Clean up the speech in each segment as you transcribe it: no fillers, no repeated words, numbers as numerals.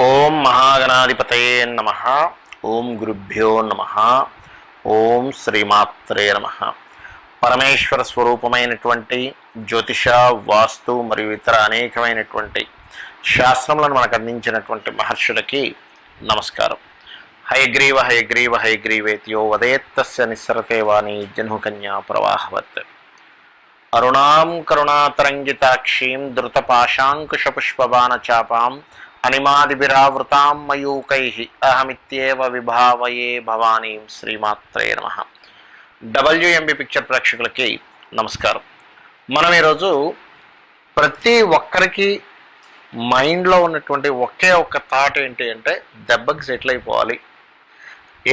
ఓం మహాగణాధిపతయే నమః. ఓం గురుభ్యో నమః. ఓం శ్రీమాత్రే నమః. పరమేశ్వర స్వరూపమైనటువంటి జ్యోతిష, వాస్తు మరియు ఇతర అనేకమైనటువంటి శాస్త్రములను మనకు అందించినటువంటి మహర్షులకి నమస్కారం. హయగ్రీవ హయగ్రీవ హయగ్రీవేత్యో వదేత్తస్య నిస్సరతే వాణి జహ్నుకన్యా ప్రవాహవత్. అరుణాం కరుణాతరంగితాక్షీం ధృతపాశాంకుశపుష్పబాణచాపాం అనిమాదిభిరావృతాం మయూకైః అహమిత్యేవ విభావయే భవానీం. శ్రీమాత్రే నమః. WMB పిక్చర్ ప్రేక్షకులకి నమస్కారం. మనం ఈరోజు ప్రతి ఒక్కరికి మైండ్లో ఉన్నటువంటి ఒకే ఒక్క థాట్ ఏంటి అంటే దెబ్బకి సెటిల్ అయిపోవాలి.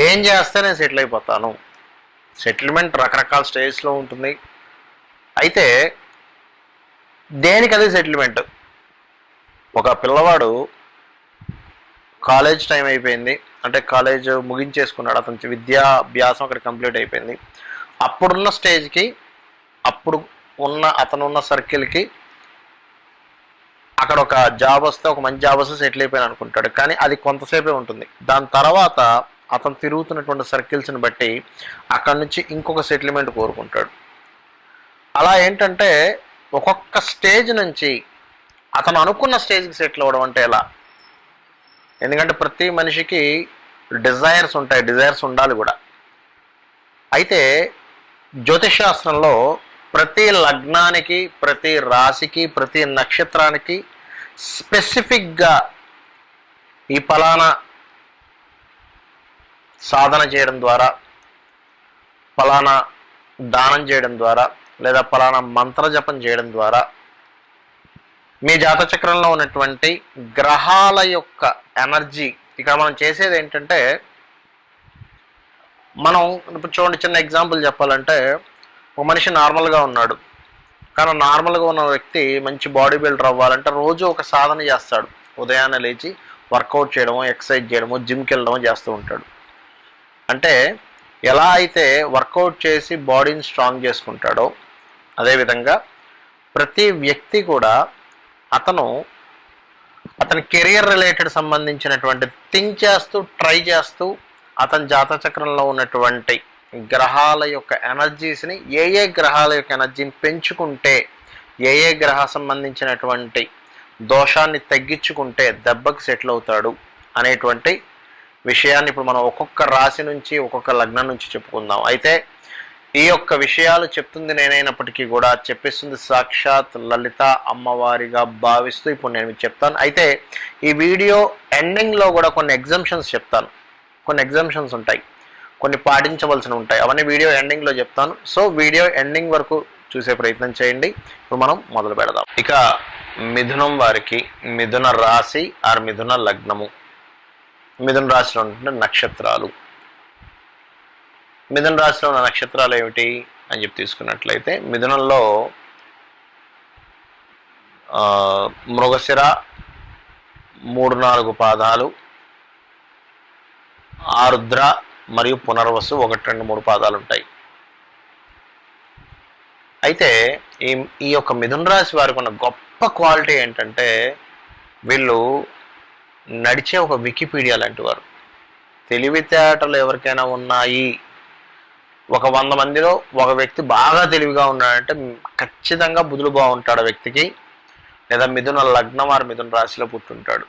ఏం చేస్తే నేను సెటిల్ అయిపోతాను. సెటిల్మెంట్ రకరకాల స్టేజ్లో ఉంటుంది. అయితే దేనికి అది సెటిల్మెంట్? ఒక పిల్లవాడు కాలేజ్ టైం అయిపోయింది, అంటే కాలేజ్ ముగించేసుకున్నాడు, అతని విద్యాభ్యాసం అక్కడ కంప్లీట్ అయిపోయింది. అప్పుడున్న స్టేజ్కి, అతనున్న సర్కిల్కి అక్కడ ఒక జాబ్ వస్తే, ఒక మంచి జాబ్ వస్తే సెటిల్ అయిపోయాను అనుకుంటాడు. కానీ అది కొంతసేపే ఉంటుంది. దాని తర్వాత అతను తిరుగుతున్నటువంటి సర్కిల్స్ని బట్టి అక్కడి నుంచి ఇంకొక సెటిల్మెంట్ కోరుకుంటాడు. అలా ఏంటంటే ఒక్కొక్క స్టేజ్ నుంచి అతను అనుకున్న స్టేజ్కి సెటిల్ అవ్వడం అంటే ఎలా? ఎందుకంటే ప్రతి మనిషికి డిజైర్స్ ఉంటాయి, డిజైర్స్ ఉండాలి కూడా. అయితే జ్యోతిష్ శాస్త్రంలో ప్రతి లగ్నానికి, ప్రతి రాశికి, ప్రతి నక్షత్రానికి స్పెసిఫిక్గా ఈ ఫలానా సాధన చేయడం ద్వారా, ఫలానా దానం చేయడం ద్వారా, లేదా ఫలానా మంత్రజపం చేయడం ద్వారా మీ జాతచక్రంలో ఉన్నటువంటి గ్రహాల యొక్క ఎనర్జీ, ఇక్కడ మనం చేసేది ఏంటంటే, మనం ఇప్పుడు చూడండి, చిన్న ఎగ్జాంపుల్ చెప్పాలంటే, ఒక మనిషి నార్మల్గా ఉన్నాడు, కానీ నార్మల్గా ఉన్న వ్యక్తి మంచి బాడీ బిల్డర్ అవ్వాలంటే రోజు ఒక సాధన చేస్తాడు. ఉదయాన్నే లేచి వర్కౌట్ చేయడమో, ఎక్సర్సైజ్ చేయడమో, జిమ్కి వెళ్ళడమో చేస్తూ ఉంటాడు. అంటే ఎలా అయితే వర్కౌట్ చేసి బాడీని స్ట్రాంగ్ చేసుకుంటాడో, అదేవిధంగా ప్రతి వ్యక్తి కూడా అతని కెరియర్ రిలేటెడ్ సంబంధించినటువంటి థింక్ చేస్తూ, ట్రై చేస్తూ, అతని జాతచక్రంలో ఉన్నటువంటి గ్రహాల యొక్క ఎనర్జీస్ని, ఏ గ్రహాల యొక్క ఎనర్జీని పెంచుకుంటే, ఏ గ్రహ సంబంధించినటువంటి దోషాన్ని తగ్గించుకుంటే దెబ్బకి సెటిల్ అవుతాడు అనేటువంటి విషయాన్ని ఇప్పుడు మనం ఒక్కొక్క రాశి నుంచి, ఒక్కొక్క లగ్నం నుంచి చెప్పుకుందాం. అయితే ఈ యొక్క విషయాలు చెప్తుంది నేనైనప్పటికీ కూడా చెప్పిస్తుంది సాక్షాత్ లలిత అమ్మవారిగా భావిస్తూ ఇప్పుడు నేను మీకు చెప్తాను. అయితే ఈ వీడియో ఎండింగ్లో కూడా కొన్ని ఎగ్జంప్షన్స్ చెప్తాను. కొన్ని ఎగ్జంప్షన్స్ ఉంటాయి, కొన్ని పాటించవలసినవి ఉంటాయి. అవన్నీ వీడియో ఎండింగ్లో చెప్తాను. సో వీడియో ఎండింగ్ వరకు చూసే ప్రయత్నం చేయండి. ఇప్పుడు మనం మొదలు పెడదాం. ఇక మిథునం వారికి మిథున రాశి ఆర్ మిథున లగ్నము, మిథున రాశిలో ఉంటుంటే నక్షత్రాలు. మిథున రాశిలో ఉన్న నక్షత్రాలు ఏమిటి అని చెప్పి తీసుకున్నట్లయితే, మిథునంలో మృగశిర 3-4 పాదాలు, ఆరుద్ర మరియు పునర్వసు 1-2-3 పాదాలు ఉంటాయి. అయితే ఈ యొక్క మిథున రాశి వారికి ఉన్న గొప్ప క్వాలిటీ ఏంటంటే, వీళ్ళు నడిచే ఒక వికీపీడియా లాంటి వారు. తెలివితేటలు ఎవరికైనా ఉన్నాయి, ఒక 100 మందిలో ఒక వ్యక్తి బాగా తెలివిగా ఉన్నాడంటే ఖచ్చితంగా బుధుడు బాగుంటాడు ఆ వ్యక్తికి, లేదా మిథున లగ్నం వారు మిథున రాశిలో పుట్టుంటాడు.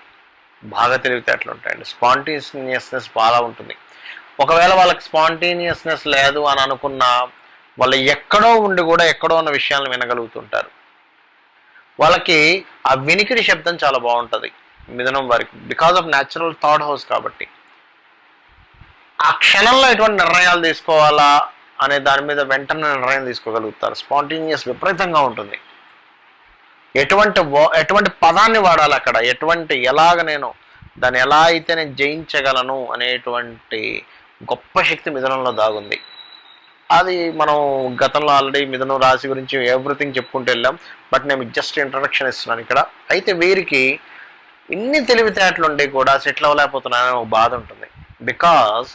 బాగా తెలివితేటలు ఉంటాయండి. స్పాంటేనియస్నెస్ బాగా ఉంటుంది. ఒకవేళ వాళ్ళకి స్పాంటేనియస్నెస్ లేదు అని అనుకున్నా, వాళ్ళు ఎక్కడో ఉండి కూడా ఎక్కడో ఉన్న విషయాలను వినగలుగుతుంటారు. వాళ్ళకి ఆ వినికిడి శబ్దం చాలా బాగుంటుంది మిథునం వారికి, because of natural thought house కాబట్టి. ఆ క్షణంలో ఎటువంటి నిర్ణయాలు తీసుకోవాలా అనే దాని మీద వెంటనే నిర్ణయం తీసుకోగలుగుతారు. స్పాంటేనియస్ విపరీతంగా ఉంటుంది. ఎటువంటి పదాన్ని వాడాలి అక్కడ, ఎలాగ నేను దాన్ని ఎలా అయితే నేను జయించగలను అనేటువంటి గొప్ప శక్తి మిథునంలో దాగుంది. అది మనం గతంలో ఆల్రెడీ మిథునం రాశి గురించి ఎవ్రీథింగ్ చెప్పుకుంటూ వెళ్ళాం. బట్ నేను జస్ట్ ఇంట్రడక్షన్ ఇస్తున్నాను ఇక్కడ. అయితే వీరికి ఇన్ని తెలివితేటలు ఉండి కూడా సెటిల్ అవ్వలేకపోతున్నానని ఒక బాధ ఉంటుంది. బికాజ్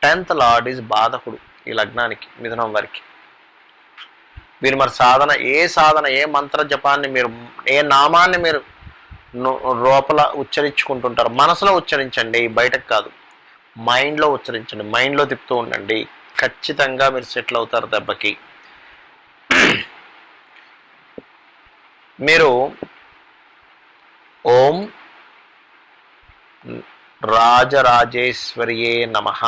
10th లార్డ్ ఈజ్ బాధకుడు ఈ లగ్నానికి, మిథునం వారికి. వీరు మరి సాధన, ఏ మంత్ర జపాన్ని మీరు, ఏ నామాన్ని మీరు లోపల ఉచ్చరించుకుంటుంటారు. మనసులో ఉచ్చరించండి, బయటకు కాదు. మైండ్లో ఉచ్చరించండి, మైండ్లో తిప్పుతూ ఉండండి. ఖచ్చితంగా మీరు సెటిల్ అవుతారు దెబ్బకి. మీరు ఓం రాజరాజేశ్వరియే నమః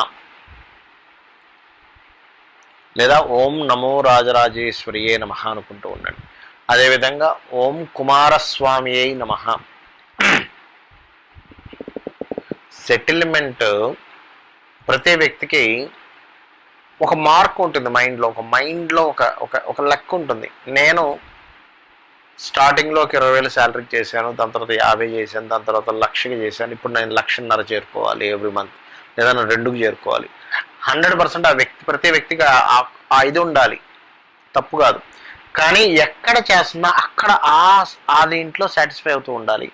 లేదా ఓం నమో రాజరాజేశ్వరియే నమః అనుకుంటూ ఉండండి. అదేవిధంగా ఓం కుమారస్వామియే నమః. సెటిల్మెంట్ ప్రతి వ్యక్తికి ఒక మార్క్ ఉంటుంది మైండ్లో, ఒక ఒక లెక్క ఉంటుంది. నేను స్టార్టింగ్లో ఒక 20,000 శాలరీకి చేశాను, దాని తర్వాత 50 చేశాను, దాని తర్వాత 1,00,000కి చేశాను, ఇప్పుడు నేను 1,50,000 చేరుకోవాలి ఎవ్రీ మంత్, లేదా నేను 2కి చేరుకోవాలి. 100% ఆ వ్యక్తి, ప్రతి వ్యక్తికి ఆ ఇది ఉండాలి, తప్పు కాదు. కానీ ఎక్కడ చేస్తున్నా అక్కడ ఆ దీంట్లో సాటిస్ఫై అవుతూ ఉండాలి.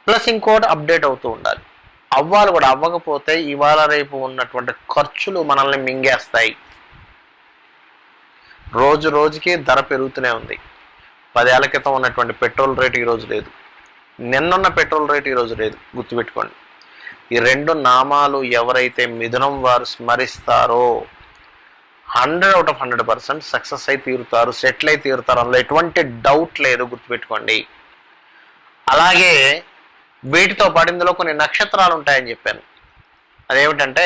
ప్లస్ ఇంకోటి అప్డేట్ అవుతూ ఉండాలి. అవ్వాలి కూడా. అవ్వకపోతే ఇవాళ రేపు ఉన్నటువంటి ఖర్చులు మనల్ని మింగేస్తాయి. రోజు రోజుకి ధర పెరుగుతూనే ఉంది. 10 ఏళ్ల క్రితం ఉన్నటువంటి పెట్రోల్ రేటు ఈరోజు లేదు, నిన్నున్న పెట్రోల్ రేటు ఈరోజు లేదు. గుర్తుపెట్టుకోండి. ఈ 2 నామాలు ఎవరైతే మిథునం వారు స్మరిస్తారో 100/100% సక్సెస్ అయి తీరుతారు, సెటిల్ అయి తీరుతారు. అందులో ఎటువంటి డౌట్ లేదు, గుర్తుపెట్టుకోండి. అలాగే వీటితో పాటు ఇందులో కొన్ని నక్షత్రాలు ఉంటాయని చెప్పాను. అదేమిటంటే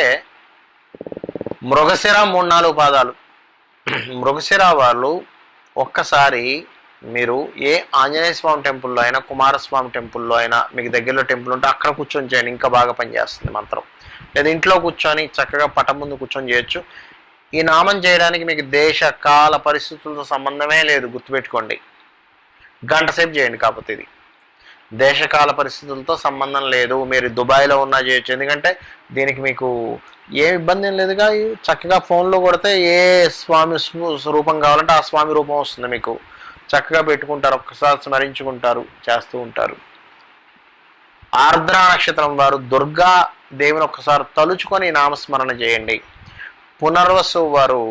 మృగశిర 3-4 పాదాలు. మృగశిర వాళ్ళు ఒక్కసారి మీరు ఏ ఆంజనేయ స్వామి టెంపుల్లో అయినా, కుమారస్వామి టెంపుల్లో అయినా, మీకు దగ్గరలో టెంపుల్ ఉంటే అక్కడ కూర్చొని చేయండి, ఇంకా బాగా పనిచేస్తుంది మంత్రం. లేదా ఇంట్లో కూర్చొని చక్కగా పటం ముందు కూర్చొని చేయొచ్చు. ఈ నామం చేయడానికి మీకు దేశ కాల పరిస్థితులతో సంబంధమే లేదు, గుర్తుపెట్టుకోండి. గంట సేపు చేయండి. కాకపోతే ఇది దేశకాల పరిస్థితులతో సంబంధం లేదు. మీరు దుబాయ్లో ఉన్నా చేయొచ్చు, ఎందుకంటే దీనికి మీకు ఏ ఇబ్బంది ఏం లేదుగా. చక్కగా ఫోన్లో కొడితే ఏ స్వామి రూపం కావాలంటే ఆ స్వామి రూపం వస్తుంది మీకు. చక్కగా పెట్టుకుంటారు, ఒక్కసారి స్మరించుకుంటారు, చేస్తూ ఉంటారు. ఆర్ద్ర నక్షత్రం వారు దుర్గా దేవిని ఒక్కసారి తలుచుకొని నామస్మరణ చేయండి. పునర్వసు వారు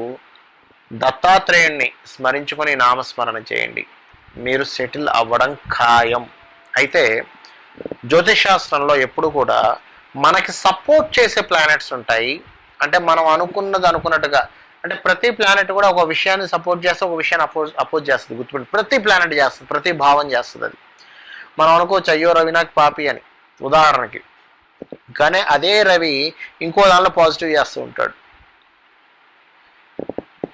దత్తాత్రేయుణ్ణి స్మరించుకొని నామస్మరణ చేయండి. మీరు సెటిల్ అవ్వడం ఖాయం. అయితే జ్యోతిషాస్త్రంలో ఎప్పుడు కూడా మనకి సపోర్ట్ చేసే ప్లానెట్స్ ఉంటాయి. అంటే మనం అనుకున్నది అనుకున్నట్టుగా, అంటే ప్రతి ప్లానెట్ కూడా ఒక విషయాన్ని సపోర్ట్ చేస్తే ఒక విషయాన్ని అపోజ్ చేస్తుంది. గుర్తుపెట్టి ప్రతి ప్లానెట్ చేస్తుంది, ప్రతి భావం చేస్తుంది. అది మనం అనుకోవచ్చు అయ్యో రవి నాకు పాపి అని, ఉదాహరణకి. కానీ అదే రవి ఇంకో దానిలో పాజిటివ్ చేస్తూ ఉంటాడు.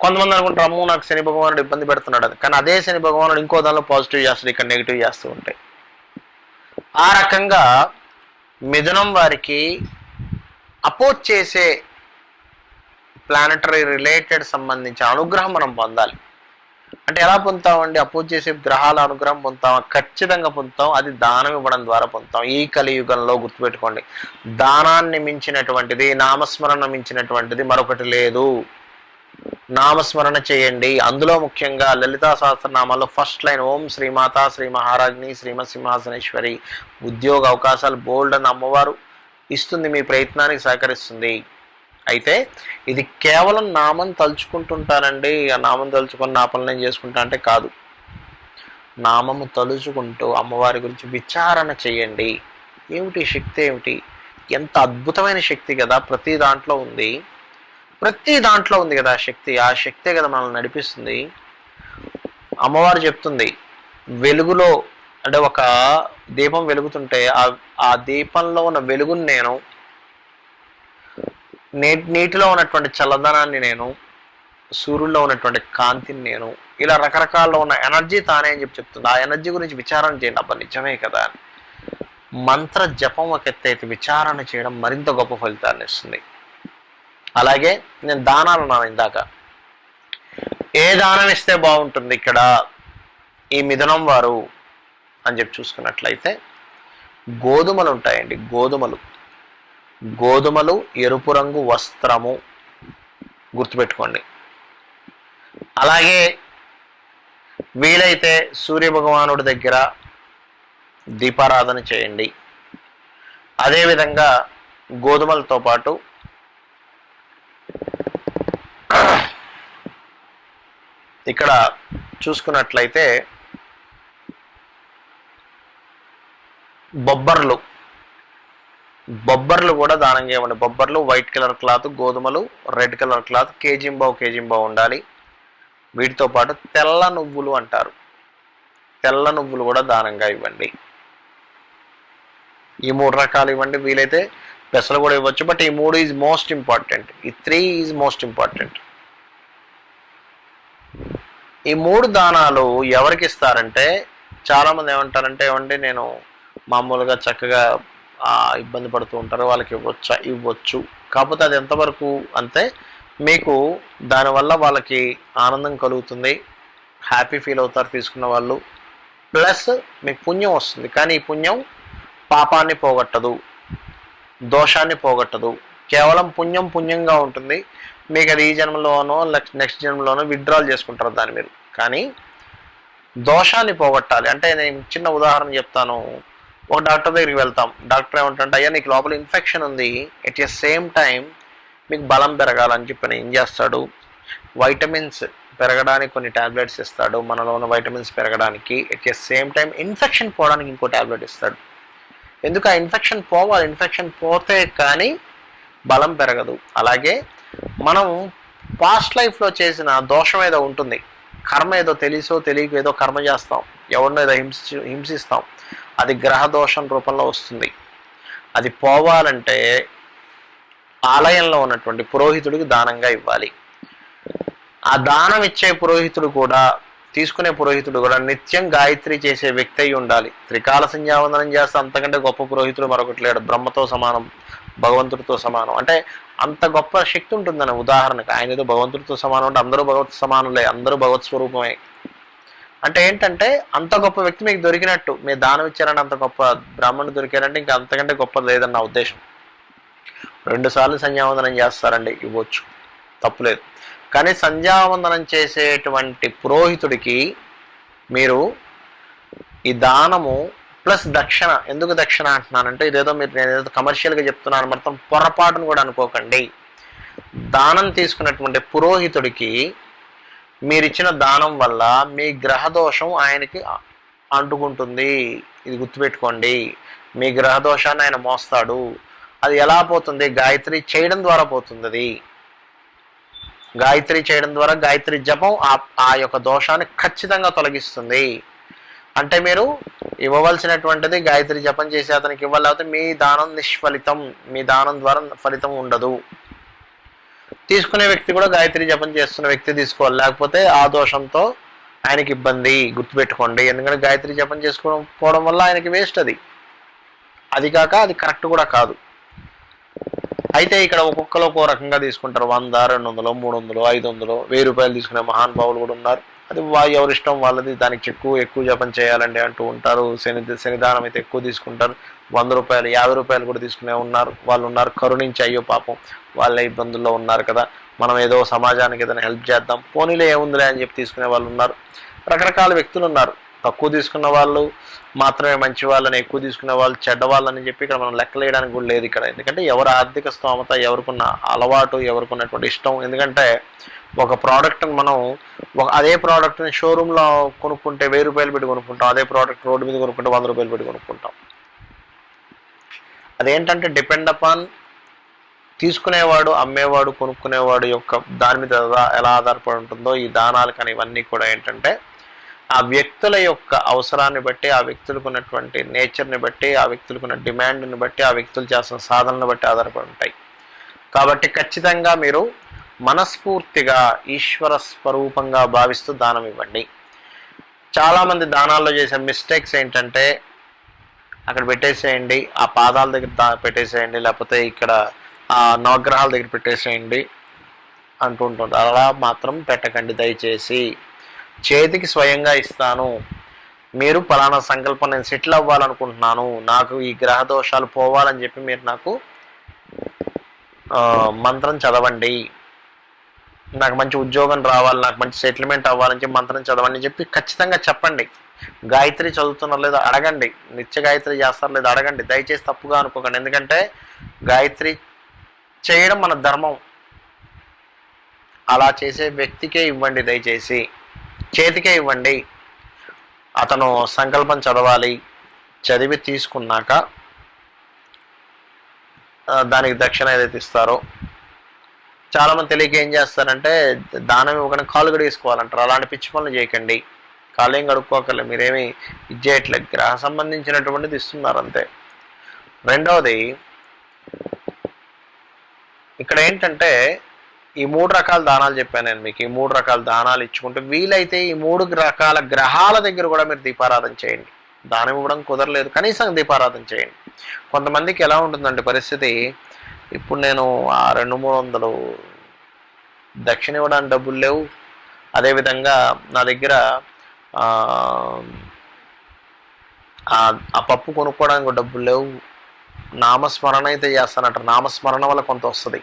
కొంతమంది అనుకుంటారు అమ్మో నాకు శని భగవానుడు ఇబ్బంది పెడుతున్నాడు అని. కానీ అదే శని భగవానుడు ఇంకో దానిలో పాజిటివ్ చేస్తాడు, ఇక్కడ నెగిటివ్ చేస్తూ ఉంటాయి. ఆ రకంగా మిథునం వారికి అపోజ్ చేసే ప్లానటరీ రిలేటెడ్ సంబంధించిన అనుగ్రహం మనం పొందాలి. అంటే ఎలా పొందుతామండి? అపోజ్ చేసే గ్రహాల అనుగ్రహం పొందుతాం, ఖచ్చితంగా పొందుతాం. అది దానం ఇవ్వడం ద్వారా పొందుతాం. ఈ కలియుగంలో గుర్తుపెట్టుకోండి, దానాన్ని మించినటువంటిది, నామస్మరణ మించినటువంటిది మరొకటి లేదు. నామస్మరణ చేయండి. అందులో ముఖ్యంగా లలితా సహస్రనామాల్లో ఫస్ట్ లైన్ ఓం శ్రీమాత శ్రీ మహారాజ్ని శ్రీమత్ సింహాసనేశ్వరి. ఉద్యోగ అవకాశాలు బోల్డ్ అని అమ్మవారు ఇస్తుంది, మీ ప్రయత్నానికి సహకరిస్తుంది. అయితే ఇది కేవలం నామం తలుచుకుంటుంటానండి, ఆ నామం తలుచుకొని నా పనులు నేను చేసుకుంటా అంటే కాదు. నామము తలుచుకుంటూ అమ్మవారి గురించి విచారణ చేయండి. ఏమిటి శక్తి, ఏమిటి, ఎంత అద్భుతమైన శక్తి కదా, ప్రతి దాంట్లో ఉంది, ప్రతి దాంట్లో ఉంది కదా శక్తి. ఆ శక్తే కదా మనల్ని నడిపిస్తుంది. అమ్మవారు చెప్తుంది, వెలుగులో అంటే ఒక దీపం వెలుగుతుంటే ఆ దీపంలో ఉన్న వెలుగుని నేను, నీటిలో ఉన్నటువంటి చల్లదనాన్ని నేను, సూర్యుల్లో ఉన్నటువంటి కాంతిని నేను, ఇలా రకరకాల్లో ఉన్న ఎనర్జీ తానే అని చెప్తుంది. ఆ ఎనర్జీ గురించి విచారణ చేయండి. అబ్బా నిజమే కదా. మంత్ర జపం ఒక ఎత్తు అయితే విచారణ చేయడం మరింత గొప్ప ఫలితాన్ని ఇస్తుంది. అలాగే నేను దానాలు అన్నాను ఇందాక. ఏ దానం ఇస్తే బాగుంటుంది ఇక్కడ ఈ మిథునం వారు అని చెప్పి చూసుకున్నట్లయితే గోధుమలు ఉంటాయండి. గోధుమలు ఎరుపు రంగు వస్త్రము, గుర్తుపెట్టుకోండి. అలాగే వీలైతే సూర్యభగవానుడి దగ్గర దీపారాధన చేయండి. అదేవిధంగా గోధుమలతో పాటు ఇక్కడ చూసుకున్నట్లయితే బొబ్బర్లు బొబ్బర్లు కూడా దానంగా ఇవ్వండి. బొబ్బర్లు, వైట్ కలర్ క్లాత్, గోధుమలు, రెడ్ కలర్ క్లాత్, కేజీంబావు ఉండాలి. వీటితో పాటు తెల్ల నువ్వులు అంటారు, తెల్ల నువ్వులు కూడా దానంగా ఇవ్వండి. ఈ 3 రకాలు ఇవ్వండి. వీలైతే పెసలు కూడా ఇవ్వచ్చు, బట్ ఈ 3 ఈజ్ మోస్ట్ ఇంపార్టెంట్. ఈ 3 ఈజ్ మోస్ట్ ఇంపార్టెంట్. ఈ 3 దానాలు ఎవరికి ఇస్తారంటే, చాలామంది ఏమంటారంటే, ఏమండి నేను మామూలుగా చక్కగా ఇబ్బంది పడుతూ ఉంటారు, వాళ్ళకి ఇవ్వచ్చు. కాకపోతే అది ఎంతవరకు అంతే, మీకు దానివల్ల వాళ్ళకి ఆనందం కలుగుతుంది, హ్యాపీ ఫీల్ అవుతారు తీసుకున్న వాళ్ళు, ప్లస్ మీకు పుణ్యం వస్తుంది. కానీ ఈ పుణ్యం పాపాన్ని పోగొట్టదు, దోషాన్ని పోగొట్టదు. కేవలం పుణ్యంగా ఉంటుంది. మీకు అది ఈ జన్మలోనో నెక్స్ట్ జన్మలోనో విత్డ్రాల్ చేసుకుంటారు దాన్ని మీరు. కానీ దోషాన్ని పోగొట్టాలి అంటే, నేను చిన్న ఉదాహరణ చెప్తాను. ఒక డాక్టర్ దగ్గరికి వెళ్తాం. డాక్టర్ ఏమంటే, అయ్యా నీకు లోపల ఇన్ఫెక్షన్ ఉంది, ఎట్ ద సేమ్ టైం మీకు బలం పెరగాలని చెప్పి ఏం చేస్తాడు, వైటమిన్స్ పెరగడానికి కొన్ని ట్యాబ్లెట్స్ ఇస్తాడు. మనలో ఉన్న వైటమిన్స్ పెరగడానికి, at the same time infection పోవడానికి ఇంకో ట్యాబ్లెట్ ఇస్తాడు. ఎందుకు ఆ ఇన్ఫెక్షన్ పోవాలి, ఇన్ఫెక్షన్ పోతే కానీ బలం పెరగదు. అలాగే మనం పాస్ట్ లైఫ్లో చేసిన దోషం ఏదో ఉంటుంది, కర్మ ఏదో తెలిసో తెలియక ఏదో కర్మ చేస్తాం, ఎవరినో ఏదో హింసిస్తాం, అది గ్రహ దోషం రూపంలో వస్తుంది. అది పోవాలంటే ఆలయంలో ఉన్నటువంటి పురోహితుడికి దానంగా ఇవ్వాలి. ఆ దానం ఇచ్చే పురోహితుడు కూడా, తీసుకునే పురోహితుడు కూడా నిత్యం గాయత్రి చేసే వ్యక్తి అయి ఉండాలి. త్రికాల సంధ్యావందనం చేస్తే అంతకంటే గొప్ప పురోహితుడు మరొకటి లేడు. బ్రహ్మతో సమానం, భగవంతుడితో సమానం. అంటే అంత గొప్ప శక్తి ఉంటుందని. ఉదాహరణకు ఆయన ఏదో భగవంతుడితో సమానం అంటే అందరూ భగవత్ సమానులే, అందరూ భగవత్ స్వరూపమే. అంటే ఏంటంటే అంత గొప్ప వ్యక్తి మీకు దొరికినట్టు. మీరు దానం ఇచ్చారంటే అంత గొప్ప బ్రాహ్మణుడు దొరికారంటే ఇంకా అంతకంటే గొప్పది లేదన్న ఉద్దేశం. 2 సార్లు సంధ్యావందనం చేస్తారండి, ఇవ్వచ్చు, తప్పులేదు. కానీ సంధ్యావందనం చేసేటువంటి పురోహితుడికి మీరు ఈ దానము ప్లస్ దక్షిణ. ఎందుకు దక్షిణ అంటున్నానంటే, ఇదేదో నేనేదో కమర్షియల్గా చెప్తున్నాను మొత్తం పొరపాటును కూడా అనుకోకండి. దానం తీసుకున్నటువంటి పురోహితుడికి మీరిచ్చిన దానం వల్ల మీ గ్రహదోషం ఆయనకి అంటుకుంటుంది. ఇది గుర్తుపెట్టుకోండి. మీ గ్రహదోషాన్ని ఆయన మోస్తాడు. అది ఎలా పోతుంది? గాయత్రి చేయడం ద్వారా పోతుంది. అది గాయత్రి చేయడం ద్వారా, గాయత్రి జపం ఆ యొక్క దోషాన్ని ఖచ్చితంగా తొలగిస్తుంది. అంటే మీరు ఇవ్వవలసినటువంటిది గాయత్రి జపం చేసి అతనికి ఇవ్వాలి, లేకపోతే మీ దానం నిష్ఫలితం, మీ దానం ద్వారా ఫలితం ఉండదు. తీసుకునే వ్యక్తి కూడా గాయత్రి జపం చేస్తున్న వ్యక్తి తీసుకోవాలి, లేకపోతే ఆ దోషంతో ఆయనకి ఇబ్బంది. గుర్తుపెట్టుకోండి. ఎందుకంటే గాయత్రి జపం చేసుకోవడం వల్ల ఆయనకి వేస్ట్. అది కాక అది కరెక్ట్ కూడా కాదు. అయితే ఇక్కడ ఒక్కొక్కరు ఒక్కో రకంగా తీసుకుంటారు. 100, 200, 300, 500, 1000 రూపాయలు తీసుకునే మహానుభావులు కూడా ఉన్నారు. అది ఎవరిష్టం వాళ్ళది. దానికి ఎక్కువ జపం చేయాలండి అంటూ ఉంటారు. శనిదానం అయితే ఎక్కువ తీసుకుంటారు. 100 రూపాయలు, 50 రూపాయలు కూడా తీసుకునే వాళ్ళు ఉన్నారు. కరుణించి అయ్యో పాపం వాళ్ళే ఇబ్బందుల్లో ఉన్నారు కదా, మనం ఏదో సమాజానికి ఏదైనా హెల్ప్ చేద్దాం, పోనీలే ఏముందిలే అని చెప్పి తీసుకునే వాళ్ళు ఉన్నారు. రకరకాల వ్యక్తులు ఉన్నారు. తక్కువ తీసుకున్న వాళ్ళు మాత్రమే మంచి వాళ్ళని, ఎక్కువ తీసుకునే వాళ్ళు చెడ్డవాళ్ళని చెప్పి ఇక్కడ మనం లెక్కలేయడానికి కూడా లేదు ఇక్కడ. ఎందుకంటే ఎవరి ఆర్థిక స్తోమత, ఎవరికున్న అలవాటు, ఎవరికున్నటువంటి ఇష్టం. ఎందుకంటే ఒక ప్రోడక్ట్ని మనం అదే ప్రోడక్ట్ని షోరూంలో కొనుక్కుంటే 1000 రూపాయలు పెట్టి కొనుక్కుంటాం. అదే ప్రోడక్ట్ రోడ్డు మీద కొనుక్కుంటే 100 రూపాయలు పెట్టి కొనుక్కుంటాం. అదేంటంటే డిపెండ్ అపాన్ తీసుకునేవాడు, అమ్మేవాడు, కొనుక్కునేవాడు యొక్క దాని మీద ఎలా ఆధారపడి ఉంటుందో ఈ దానాలు కానీ ఇవన్నీ కూడా ఏంటంటే ఆ వ్యక్తుల యొక్క అవసరాన్ని బట్టి, ఆ వ్యక్తులకు ఉన్నటువంటి నేచర్ని బట్టి, ఆ వ్యక్తులకు ఉన్న డిమాండ్ని బట్టి, ఆ వ్యక్తులు చేసిన సాధనను బట్టి ఆధారపడి ఉంటాయి. కాబట్టి ఖచ్చితంగా మీరు మనస్ఫూర్తిగా ఈశ్వర స్వరూపంగా భావిస్తూ దానం ఇవ్వండి. చాలామంది దానాల్లో చేసే మిస్టేక్స్ ఏంటంటే అక్కడ పెట్టేసేయండి, ఆ పాదాల దగ్గర పెట్టేసేయండి, లేకపోతే ఇక్కడ ఆ నవగ్రహాల దగ్గర పెట్టేసేయండి అంటుంటారు. అలా మాత్రం పెట్టకండి దయచేసి. చేతికి స్వయంగా ఇస్తాను, మీరు పలానా సంకల్పం, నేను సెటిల్ అవ్వాలనుకుంటున్నాను, నాకు ఈ గ్రహ దోషాలు పోవాలని చెప్పి మీరు నాకు మంత్రం చదవండి, నాకు మంచి ఉద్యోగం రావాలి, నాకు మంచి సెటిల్మెంట్ అవ్వాలని చెప్పి మంత్రం చదవండి అని చెప్పి ఖచ్చితంగా చెప్పండి. గాయత్రి చదువుతున్నారు లేదా అడగండి, నిత్య గాయత్రి చేస్తారు లేదా అడగండి. దయచేసి తప్పుగా అనుకోకండి. ఎందుకంటే గాయత్రి చేయడం మన ధర్మం. అలా చేసే వ్యక్తికే ఇవ్వండి, దయచేసి చేతికే ఇవ్వండి. అతను సంకల్పం చదవాలి, చదివి తీసుకున్నాక దానికి దక్షిణ ఏదైతే ఇస్తారో, చాలామంది తెలియక ఏం చేస్తారంటే దానం ఇవ్వకుండా కాలు గడిగేసుకోవాలంటారు. అలాంటి పిచ్చి పనులు చేయకండి. కాళ్ళు ఏం కడుక్కోకర్లేదు, మీరేమి ఇది చేయట్లేదు, గ్రహ సంబంధించినటువంటిది ఇస్తున్నారు అంతే. రెండవది, ఇక్కడ ఏంటంటే ఈ 3 రకాల దానాలు చెప్పాను నేను మీకు. ఈ 3 రకాల దానాలు ఇచ్చుకుంటే వీలైతే ఈ 3 రకాల గ్రహాల దగ్గర కూడా మీరు దీపారాధన చేయండి. దానం ఇవ్వడం కుదరలేదు, కనీసం దీపారాధన చేయండి. కొంతమందికి ఎలా ఉంటుందంటే పరిస్థితి, ఇప్పుడు నేను ఆ 200-300 దక్షిణ ఇవ్వడానికి డబ్బులు లేవు, అదేవిధంగా నా దగ్గర ఆ పప్పు కొనుక్కోవడానికి డబ్బులు లేవు, నామస్మరణ అయితే చేస్తానంటారు. నామస్మరణ వల్ల కొంత వస్తుంది,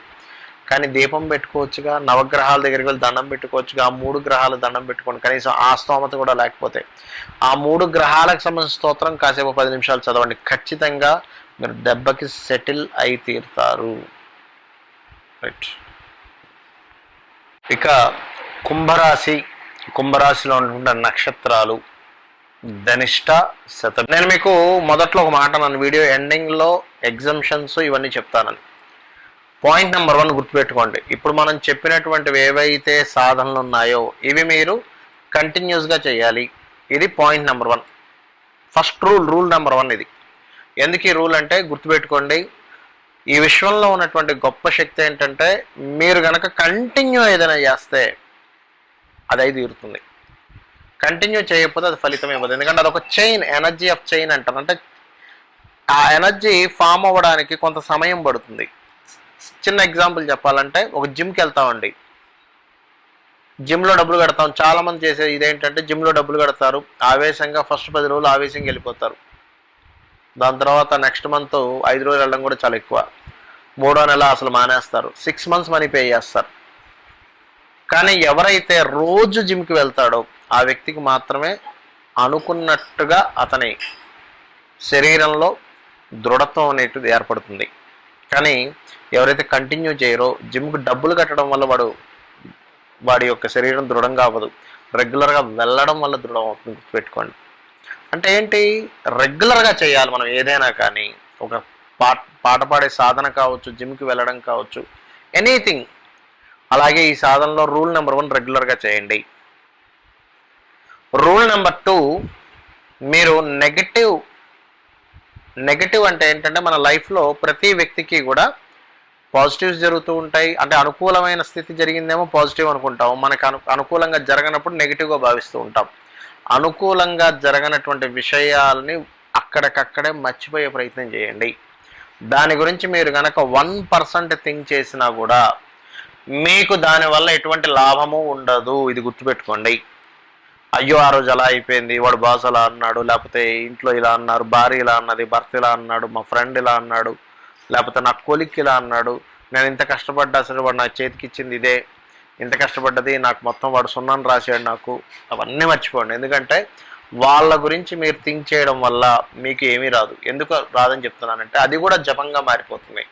కానీ దీపం పెట్టుకోవచ్చుగా, నవగ్రహాల దగ్గరికి వెళ్ళి దండం పెట్టుకోవచ్చుగా. ఆ 3 గ్రహాలు దండం పెట్టుకోండి, కనీసం ఆ స్తోమత కూడా లేకపోతే ఆ 3 గ్రహాలకు సంబంధించిన స్తోత్రం కాసేపు 10 నిమిషాలు చదవండి. ఖచ్చితంగా మీరు దెబ్బకి సెటిల్ అయి తీరుతారు. రైట్. ఇక కుంభరాశిలో ఉన్నటువంటి నక్షత్రాలు ధనిష్ట, శతం. నేను మీకు మొదట్లో ఒక మాట అన్నాను, వీడియో ఎండింగ్లో ఎగ్జంప్షన్స్ ఇవన్నీ చెప్తానని. పాయింట్ నెంబర్ 1 గుర్తుపెట్టుకోండి. ఇప్పుడు మనం చెప్పినటువంటివి ఏవైతే సాధనలు ఉన్నాయో ఇవి మీరు కంటిన్యూస్గా చేయాలి. ఇది point number 1. First rule number 1 ఇది. ఎందుకు ఈ రూల్ అంటే గుర్తుపెట్టుకోండి, ఈ విశ్వంలో ఉన్నటువంటి గొప్ప శక్తి ఏంటంటే మీరు కనుక కంటిన్యూ ఏదైనా చేస్తే అది అయి తీరుతుంది. కంటిన్యూ చేయకపోతే అది ఫలితం ఇవ్వదు. ఎందుకంటే అదొక చైన్, ఎనర్జీ ఆఫ్ చైన్ అంటారు. అంటే ఆ ఎనర్జీ ఫామ్ అవ్వడానికి కొంత సమయం పడుతుంది. చిన్న ఎగ్జాంపుల్ చెప్పాలంటే, ఒక జిమ్కి వెళ్తామండి, జిమ్లో డబ్బులు కడతాం. చాలామంది చేసే ఇదేంటంటే జిమ్లో డబ్బులు కడతారు, ఆవేశంగా ఫస్ట్ 10 రోజులు ఆవేశంగా వెళ్ళిపోతారు. దాని తర్వాత నెక్స్ట్ మంత్ 5 రోజులు వెళ్ళడం కూడా చాలా ఎక్కువ, 3వ నెల అసలు మానేస్తారు, 6 months మనీ పే చేస్తారు. కానీ ఎవరైతే రోజు జిమ్కి వెళ్తాడో ఆ వ్యక్తికి మాత్రమే అనుకున్నట్టుగా అతని శరీరంలో దృఢత్వం అనేటిది ఏర్పడుతుంది. కానీ ఎవరైతే కంటిన్యూ చేయరో, జిమ్కి డబ్బులు కట్టడం వల్ల వాడి యొక్క శరీరం దృఢంగా అవ్వదు, రెగ్యులర్గా వెళ్ళడం వల్ల దృఢం అవుతుంది. పెట్టుకోండి. అంటే ఏంటి, రెగ్యులర్గా చేయాలి మనం ఏదైనా. కానీ ఒక పాట పాడే సాధన కావచ్చు, జిమ్కి వెళ్ళడం కావచ్చు, ఎనీథింగ్. అలాగే ఈ సాధనలో రూల్ నెంబర్ 1 రెగ్యులర్గా చేయండి. రూల్ నెంబర్ 2, మీరు నెగటివ్ అంటే ఏంటంటే మన లైఫ్లో ప్రతి వ్యక్తికి కూడా పాజిటివ్స్ జరుగుతూ ఉంటాయి. అంటే అనుకూలమైన స్థితి జరిగిందేమో పాజిటివ్ అనుకుంటాం, మనకు అనుకూలంగా జరగనప్పుడు నెగిటివ్గా భావిస్తూ ఉంటాం. అనుకూలంగా జరగనటువంటి విషయాలని అక్కడికక్కడే మర్చిపోయే ప్రయత్నం చేయండి. దాని గురించి మీరు కనుక 1% థింక్ చేసినా కూడా మీకు దానివల్ల ఎటువంటి లాభము ఉండదు. ఇది గుర్తుపెట్టుకోండి. అయ్యో ఆ రోజు అలా అయిపోయింది, వాడు బాస్ అలా అన్నాడు, లేకపోతే ఇంట్లో ఇలా అన్నారు, భార్య ఇలా అన్నది, భర్త ఇలా అన్నాడు, మా ఫ్రెండ్ ఇలా అన్నాడు, లేకపోతే నా కొలిక్ ఇలా అన్నాడు, నేను ఇంత కష్టపడ్డా అసలు వాడు నా చేతికి ఇచ్చింది ఇదే, ఇంత కష్టపడ్డది నాకు మొత్తం వాడు 0 రాశాడు నాకు. అవన్నీ మర్చిపోండి. ఎందుకంటే వాళ్ళ గురించి మీరు థింక్ చేయడం వల్ల మీకు ఏమీ రాదు. ఎందుకు రాదని చెప్తున్నానంటే అది కూడా జపంగా మారిపోతుంది.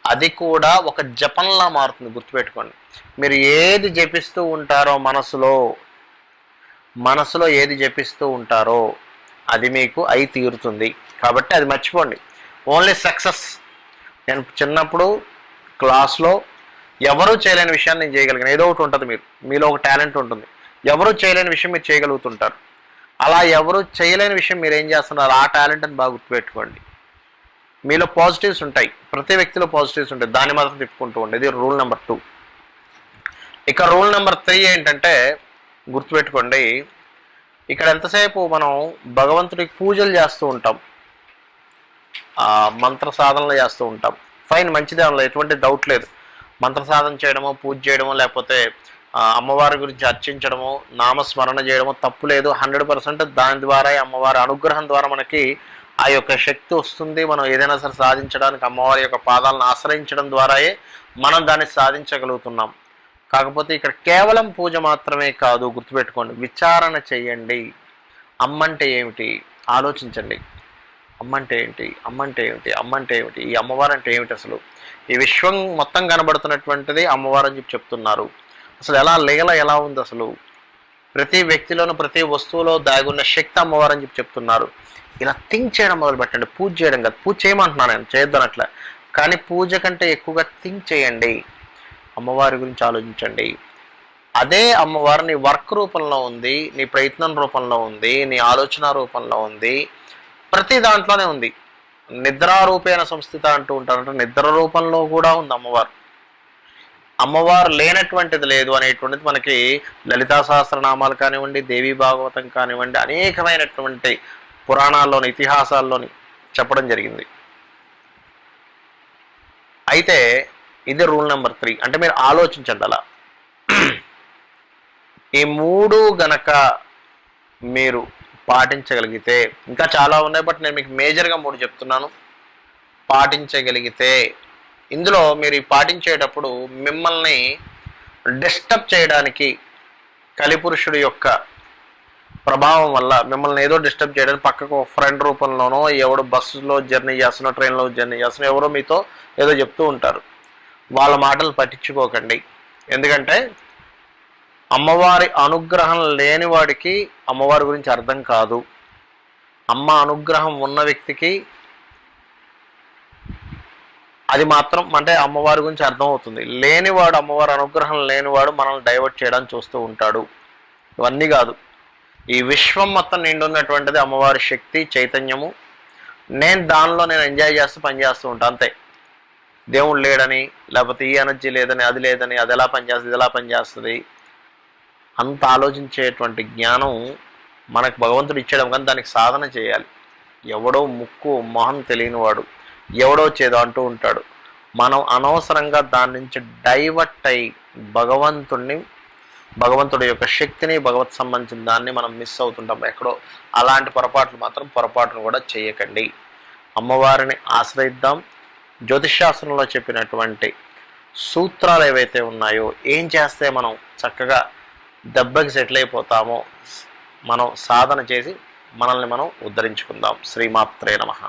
అది కూడా ఒక జపంలా మారుతుంది. గుర్తుపెట్టుకోండి. మీరు ఏది జపిస్తూ ఉంటారో మనసులో ఏది జపిస్తూ ఉంటారో అది మీకు అయి తీరుతుంది. కాబట్టి అది మర్చిపోండి. Only success. నేను చిన్నప్పుడు క్లాస్లో ఎవరూ చేయలేని విషయాన్ని నేను చేయగలిగాను. ఏదో ఒకటి ఉంటుంది, మీలో ఒక టాలెంట్ ఉంటుంది. ఎవరూ చేయలేని విషయం మీరు చేయగలుగుతుంటారు. అలా ఎవరు చేయలేని విషయం మీరు ఏం చేస్తున్నారు, ఆ టాలెంట్ అని బాగా గుర్తుపెట్టుకోండి. మీలో పాజిటివ్స్ ఉంటాయి, ప్రతి వ్యక్తిలో పాజిటివ్స్ ఉంటాయి, దాన్ని మాత్రం తిప్పుకుంటూ ఉండే. ఇది రూల్ నెంబర్ 2. ఇక రూల్ నెంబర్ 3 ఏంటంటే గుర్తుపెట్టుకోండి, ఇక్కడ ఎంతసేపు మనం భగవంతుడికి పూజలు చేస్తూ ఉంటాం, మంత్ర సాధనలు చేస్తూ ఉంటాం. ఫైన్, మంచిదే, అందులో ఎటువంటి డౌట్ లేదు. మంత్ర సాధన చేయడమో, పూజ చేయడమో, లేకపోతే అమ్మవారి గురించి అర్చించడము, నామస్మరణ చేయడము తప్పు లేదు. 100% దాని ద్వారా, అమ్మవారి అనుగ్రహం ద్వారా మనకి ఆ యొక్క శక్తి వస్తుంది. మనం ఏదైనా సరే సాధించడానికి అమ్మవారి యొక్క పాదాలను ఆశ్రయించడం ద్వారాయే మనం దాన్ని సాధించగలుగుతున్నాం. కాకపోతే ఇక్కడ కేవలం పూజ మాత్రమే కాదు, గుర్తుపెట్టుకోండి. విచారణ చెయ్యండి. అమ్మంటే ఏమిటి ఆలోచించండి. అమ్మంటే ఏంటి, అమ్మంటే ఏమిటి, ఈ అమ్మవారు అంటే ఏమిటి, అసలు ఈ విశ్వం మొత్తం కనబడుతున్నటువంటిది అమ్మవారు అని చెప్తున్నారు. అసలు లీల ఎలా ఉంది, అసలు ప్రతి వ్యక్తిలోనూ ప్రతి వస్తువులో దాగున్న శక్తి అమ్మవారు అని చెప్తున్నారు. ఇలా థింక్ చేయడం మొదలు పెట్టండి. పూజ చేయడం కాదు, పూజ చేయమంటున్నాను నేను, చేయొద్దనట్లే. కానీ పూజ కంటే ఎక్కువగా థింక్ చేయండి, అమ్మవారి గురించి ఆలోచించండి. అదే అమ్మవారు నీ వర్క్ రూపంలో ఉంది, నీ ప్రయత్నం రూపంలో ఉంది, నీ ఆలోచన రూపంలో ఉంది, ప్రతి దాంట్లోనే ఉంది. నిద్రారూపేణ సంస్థిత అంటూ ఉంటారంటే నిద్ర రూపంలో కూడా ఉంది అమ్మవారు. అమ్మవారు లేనటువంటిది లేదు అనేటువంటిది మనకి లలితా సహస్రనామాలు కానివ్వండి, దేవీ భాగవతం కానివ్వండి, అనేకమైనటువంటి పురాణాల్లోని ఇతిహాసాల్లోని చెప్పడం జరిగింది. అయితే ఇది రూల్ నెంబర్ 3. అంటే మీరు ఆలోచించండి అలా. ఈ 3 గనక మీరు పాటించగలిగితే, ఇంకా చాలా ఉన్నాయి బట్ నేను మీకు మేజర్గా 3 చెప్తున్నాను, పాటించగలిగితే ఇందులో మీరు పాటించేటప్పుడు మిమ్మల్ని డిస్టర్బ్ చేయడానికి కలిపురుషుడు యొక్క ప్రభావం వల్ల మిమ్మల్ని ఏదో డిస్టర్బ్ చేయడానికి పక్కకు ఫ్రెండ్ రూపంలోనో, ఎవడో బస్సులో జర్నీ చేస్తున్నా, ట్రైన్లో జర్నీ చేస్తున్నా, ఎవరో మీతో ఏదో చెప్తూ ఉంటారు. వాళ్ళ మాటలు పట్టించుకోకండి. ఎందుకంటే అమ్మవారి అనుగ్రహం లేని వాడికి అమ్మవారి గురించి అర్థం కాదు. అమ్మ అనుగ్రహం ఉన్న వ్యక్తికి అది మాత్రం అంటే అమ్మవారి గురించి అర్థమవుతుంది. లేనివాడు, అమ్మవారి అనుగ్రహం లేనివాడు మనల్ని డైవర్ట్ చేయడానికి చూస్తూ ఉంటాడు. ఇవన్నీ కాదు, ఈ విశ్వం మొత్తం నిండున్నటువంటిది అమ్మవారి శక్తి చైతన్యము. నేను ఎంజాయ్ చేస్తూ పనిచేస్తూ ఉంటాను అంతే. దేవుడు లేడని, లేకపోతే ఈ ఎనర్జీ లేదని, అది లేదని, అది ఎలా పనిచేస్తుంది, ఇది ఎలా పనిచేస్తుంది అంత ఆలోచించేటువంటి జ్ఞానం మనకు భగవంతుడు ఇచ్చేయడం, కానీ దానికి సాధన చేయాలి. ఎవడో ముక్కు మొహం తెలియనివాడు ఎవడో చేదో అంటూ ఉంటాడు. మనం అనవసరంగా దాని నుంచి డైవర్ట్ అయ్యి భగవంతుడి యొక్క శక్తిని, భగవత్ సంబంధించిన దాన్ని మనం మిస్ అవుతుంటాం ఎక్కడో. అలాంటి పొరపాటును కూడా చేయకండి. అమ్మవారిని ఆశ్రయిద్దాం. జ్యోతిష్శాస్త్రంలో చెప్పినటువంటి సూత్రాలు ఏవైతే ఉన్నాయో, ఏం చేస్తే మనం చక్కగా దెబ్బకి సెటిల్ అయిపోతామో మనం సాధన చేసి మనల్ని మనం ఉద్ధరించుకుందాం. శ్రీమాత్రే నమః.